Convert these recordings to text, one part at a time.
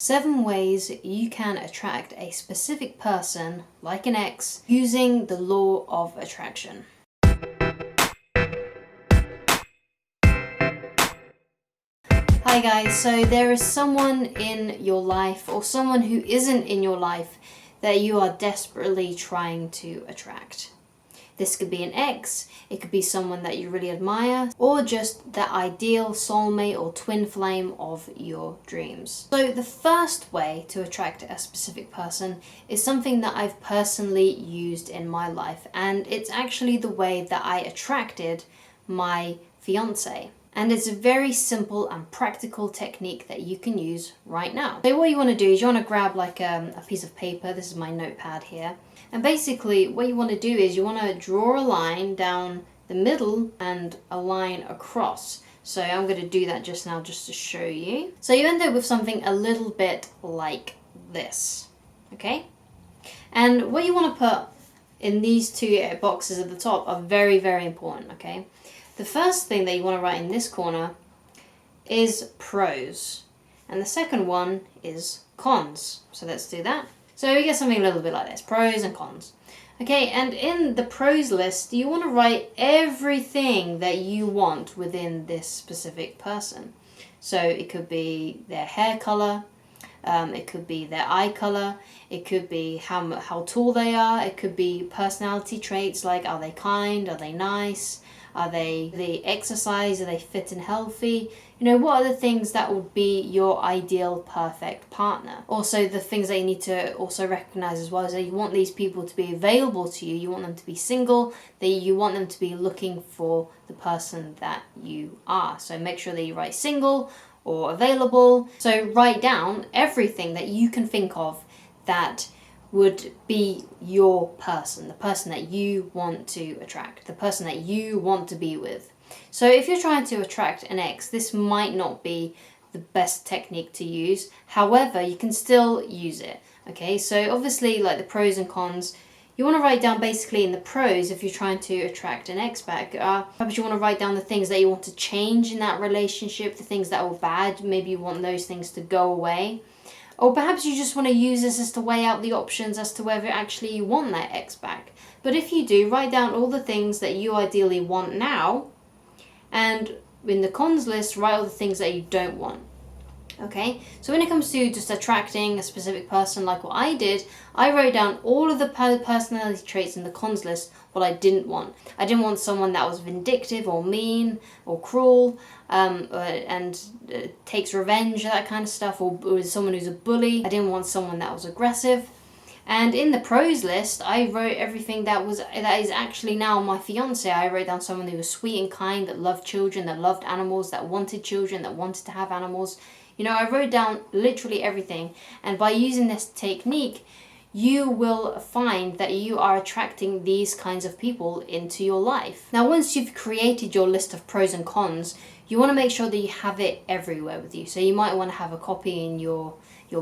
7 ways you can attract a specific person, like an ex, using the law of attraction. Hi guys, so there is someone in your life or someone who isn't in your life that you are desperately trying to attract. This could be an ex, it could be someone that you really admire, or just the ideal soulmate or twin flame of your dreams. So the first way to attract a specific person is something that I've personally used in my life, and it's actually the way that I attracted my fiancé. And it's a very simple and practical technique that you can use right now. So what you want to do is you want to grab like a piece of paper. This is my notepad here. And basically what you want to do is you want to draw a line down the middle and a line across. So I'm going to do that just now just to show you. So you end up with something a little bit like this. Okay? And what you want to put in these two boxes at the top are very, very important. Okay? The first thing that you want to write in this corner is pros. And the second one is cons. So let's do that. So we get something a little bit like this, pros and cons. Okay, and in the pros list, you want to write everything that you want within this specific person. So it could be their hair color, it could be their eye color, it could be how tall they are, it could be personality traits like are they kind, are they nice, are they exercise, are they fit and healthy? You know, what are the things that would be your ideal perfect partner? Also, the things that you need to also recognize as well is that you want these people to be available to you. You want them to be single, that you want them to be looking for the person that you are. So make sure that you write single or available. So write down everything that you can think of that would be your person, the person that you want to attract, the person that you want to be with. So if you're trying to attract an ex, this might not be the best technique to use. However, you can still use it. Okay, so obviously like the pros and cons, you want to write down basically in the pros if you're trying to attract an ex back. Perhaps you want to write down the things that you want to change in that relationship, the things that were bad. Maybe you want those things to go away. Or perhaps you just want to use this as to weigh out the options as to whether actually you want that ex back. But if you do, write down all the things that you ideally want now, and in the cons list, write all the things that you don't want. Okay, so when it comes to just attracting a specific person like what I did, I wrote down all of the personality traits in the cons list, what I didn't want. I didn't want someone that was vindictive or mean or cruel and takes revenge, that kind of stuff, or someone who's a bully. I didn't want someone that was aggressive. And in the pros list, I wrote everything that is actually now my fiancé. I wrote down someone who was sweet and kind, that loved children, that loved animals, that wanted children, that wanted to have animals. You know, I wrote down literally everything. And by using this technique, you will find that you are attracting these kinds of people into your life. Now, once you've created your list of pros and cons, you want to make sure that you have it everywhere with you. So you might want to have a copy in your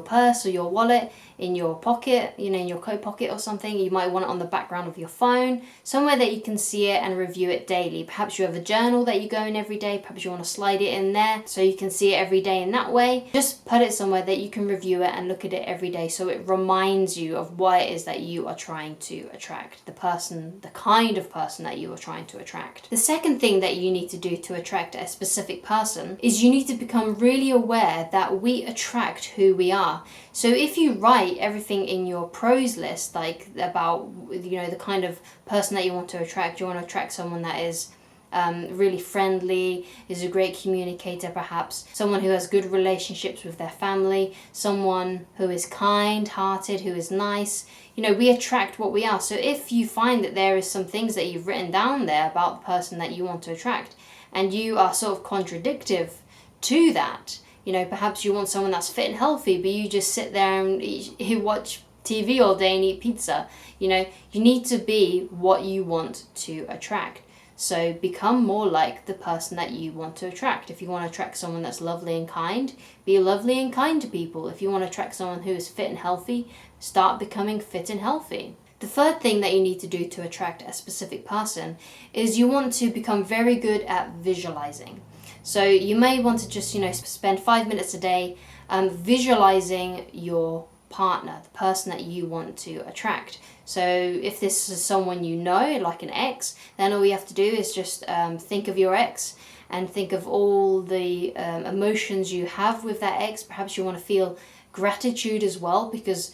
purse or your wallet, in your pocket, you know, in your coat pocket or something. You might want it on the background of your phone, somewhere that you can see it and review it daily. Perhaps you have a journal that you go in every day. Perhaps you want to slide it in there so you can see it every day in that way. Just put it somewhere that you can review it and look at it every day so it reminds you of what it is that you are trying to attract, the person, the kind of person that you are trying to attract. The second thing that you need to do to attract a specific person is you need to become really aware that we attract who we are. So if you write everything in your pros list, like about, you know, the kind of person that you want to attract, you want to attract someone that is really friendly, is a great communicator perhaps, someone who has good relationships with their family, someone who is kind-hearted, who is nice. You know, we attract what we are. So if you find that there is some things that you've written down there about the person that you want to attract, and you are sort of contradictive to that, you know, perhaps you want someone that's fit and healthy, but you just sit there and you watch TV all day and eat pizza. You know, you need to be what you want to attract. So become more like the person that you want to attract. If you want to attract someone that's lovely and kind, be lovely and kind to people. If you want to attract someone who is fit and healthy, start becoming fit and healthy. The third thing that you need to do to attract a specific person is you want to become very good at visualizing. So you may want to just, spend 5 minutes a day visualizing your partner, the person that you want to attract. So if this is someone you know, like an ex, then all you have to do is just think of your ex and think of all the emotions you have with that ex. Perhaps you want to feel gratitude as well, because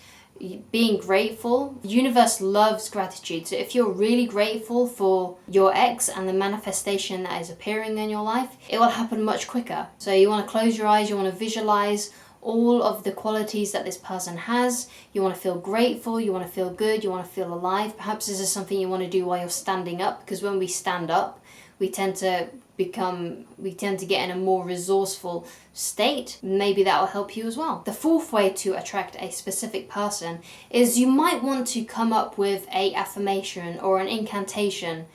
being grateful, the universe loves gratitude. So if you're really grateful for your ex and the manifestation that is appearing in your life, it will happen much quicker. So you want to close your eyes, you want to visualize all of the qualities that this person has. You want to feel grateful, you want to feel good, you want to feel alive. Perhaps this is something you want to do while you're standing up, because when we stand up, we tend to get in a more resourceful state. Maybe that will help you as well. The fourth way to attract a specific person is you might want to come up with a affirmation or an incantation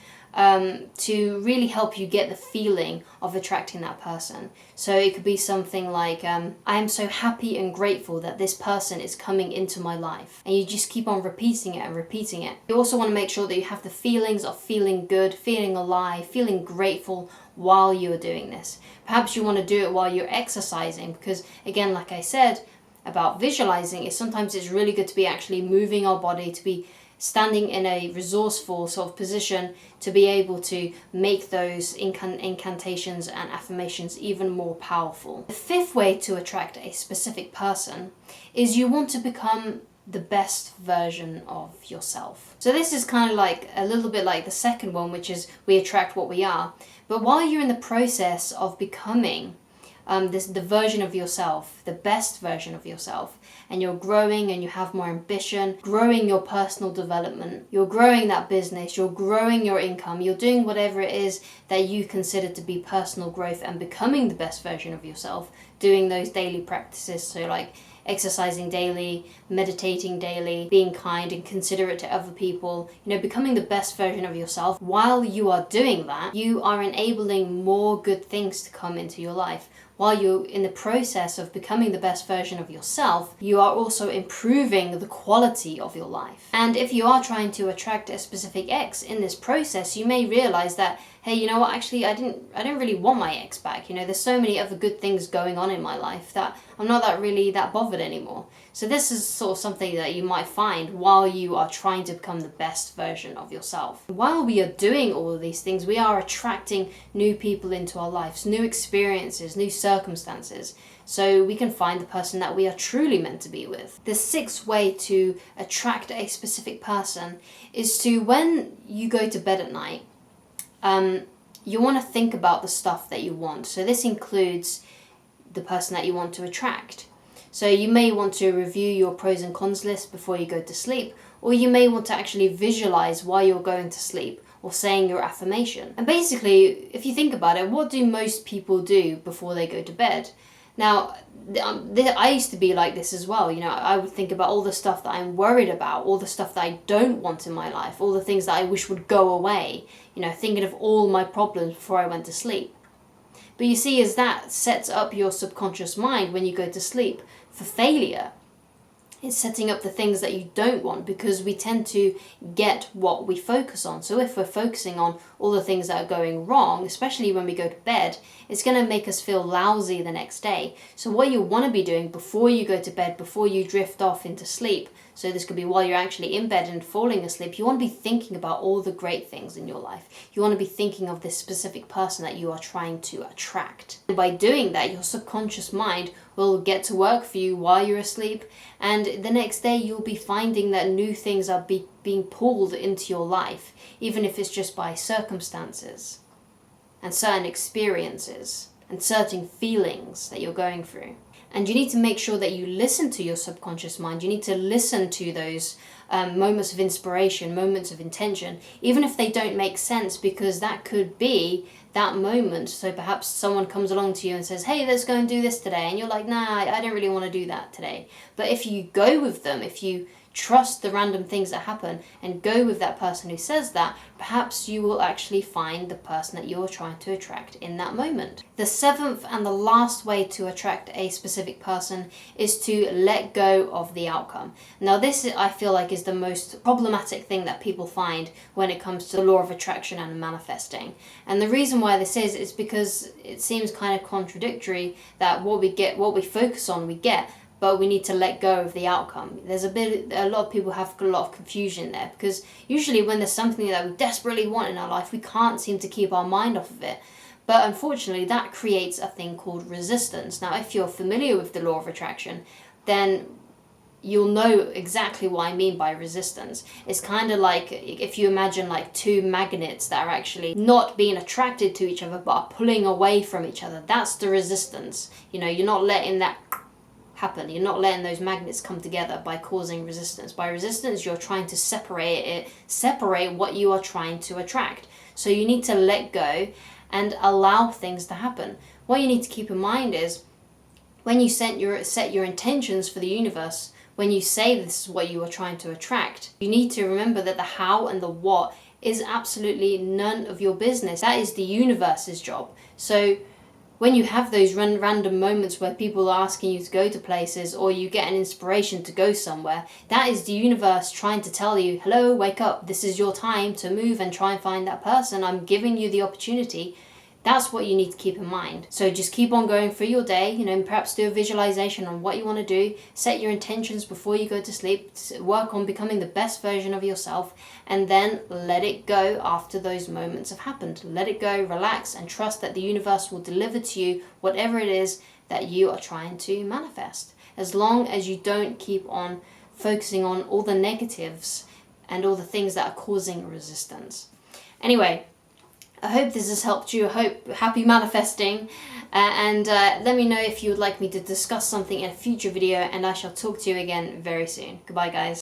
to really help you get the feeling of attracting that person. So it could be something like, I am so happy and grateful that this person is coming into my life. And you just keep on repeating it and repeating it. You also want to make sure that you have the feelings of feeling good, feeling alive, feeling grateful while you're doing this. Perhaps you want to do it while you're exercising, because again, like I said about visualizing, is sometimes it's really good to be actually moving our body, to be standing in a resourceful sort of position to be able to make those incantations and affirmations even more powerful. The fifth way to attract a specific person is you want to become the best version of yourself. So this is kind of like a little bit like the second one, which is we attract what we are. But while you're in the process of becoming the version of yourself, the best version of yourself, and you're growing and you have more ambition, growing your personal development, you're growing that business, you're growing your income, you're doing whatever it is that you consider to be personal growth and becoming the best version of yourself, doing those daily practices, so like exercising daily, meditating daily, being kind and considerate to other people, becoming the best version of yourself. While you are doing that, you are enabling more good things to come into your life. While you're in the process of becoming the best version of yourself, you are also improving the quality of your life. And if you are trying to attract a specific ex in this process, you may realize that, hey, you know what, actually I don't really want my ex back. There's so many other good things going on in my life that I'm not that bothered anymore. So this is sort of something that you might find while you are trying to become the best version of yourself. While we are doing all of these things, we are attracting new people into our lives, new experiences, new circumstances, so we can find the person that we are truly meant to be with. The sixth way to attract a specific person is to, when you go to bed at night, you want to think about the stuff that you want. So this includes the person that you want to attract. So you may want to review your pros and cons list before you go to sleep, or you may want to actually visualize while you're going to sleep or saying your affirmation. And basically, if you think about it, what do most people do before they go to bed? Now, I used to be like this as well. I would think about all the stuff that I'm worried about, all the stuff that I don't want in my life, all the things that I wish would go away, thinking of all my problems before I went to sleep. But you see, as that sets up your subconscious mind when you go to sleep for failure, it's setting up the things that you don't want, because we tend to get what we focus on. So if we're focusing on all the things that are going wrong, especially when we go to bed, it's going to make us feel lousy the next day. So what you want to be doing before you go to bed, before you drift off into sleep, so this could be while you're actually in bed and falling asleep, you want to be thinking about all the great things in your life. You want to be thinking of this specific person that you are trying to attract. And by doing that, your subconscious mind will get to work for you while you're asleep, and the next day you'll be finding that new things are being pulled into your life, even if it's just by circumstances and certain experiences and certain feelings that you're going through. And you need to make sure that you listen to your subconscious mind. You need to listen to those moments of inspiration, moments of intention, even if they don't make sense, because that could be that moment. So perhaps someone comes along to you and says, hey, let's go and do this today. And you're like, nah, I don't really want to do that today. But if you go with them, if you trust the random things that happen and go with that person who says that, perhaps you will actually find the person that you're trying to attract in that moment. The seventh and the last way to attract a specific person is to let go of the outcome. Now this, I feel like, is the most problematic thing that people find when it comes to the law of attraction and manifesting. And the reason why this is because it seems kind of contradictory that what we focus on, we get, but we need to let go of the outcome. A lot of people have a lot of confusion there, because usually when there's something that we desperately want in our life, we can't seem to keep our mind off of it. But unfortunately, that creates a thing called resistance. Now, if you're familiar with the law of attraction, then you'll know exactly what I mean by resistance. It's kind of like if you imagine like two magnets that are actually not being attracted to each other, but are pulling away from each other. That's the resistance. You know, you're not letting that happen. You're not letting those magnets come together by causing resistance. By resistance, you're trying to separate what you are trying to attract. So you need to let go and allow things to happen. What you need to keep in mind is when you set your intentions for the universe, when you say this is what you are trying to attract, you need to remember that the how and the what is absolutely none of your business. That is the universe's job. So when you have those random moments where people are asking you to go to places, or you get an inspiration to go somewhere, that is the universe trying to tell you, hello, wake up, this is your time to move and try and find that person. I'm giving you the opportunity. That's what you need to keep in mind. So just keep on going through your day, perhaps do a visualization on what you want to do, set your intentions before you go to sleep, work on becoming the best version of yourself, and then let it go after those moments have happened. Let it go, relax, and trust that the universe will deliver to you whatever it is that you are trying to manifest. As long as you don't keep on focusing on all the negatives and all the things that are causing resistance. Anyway, I hope this has helped you. I hope happy manifesting, and let me know if you would like me to discuss something in a future video, and I shall talk to you again very soon. Goodbye, guys.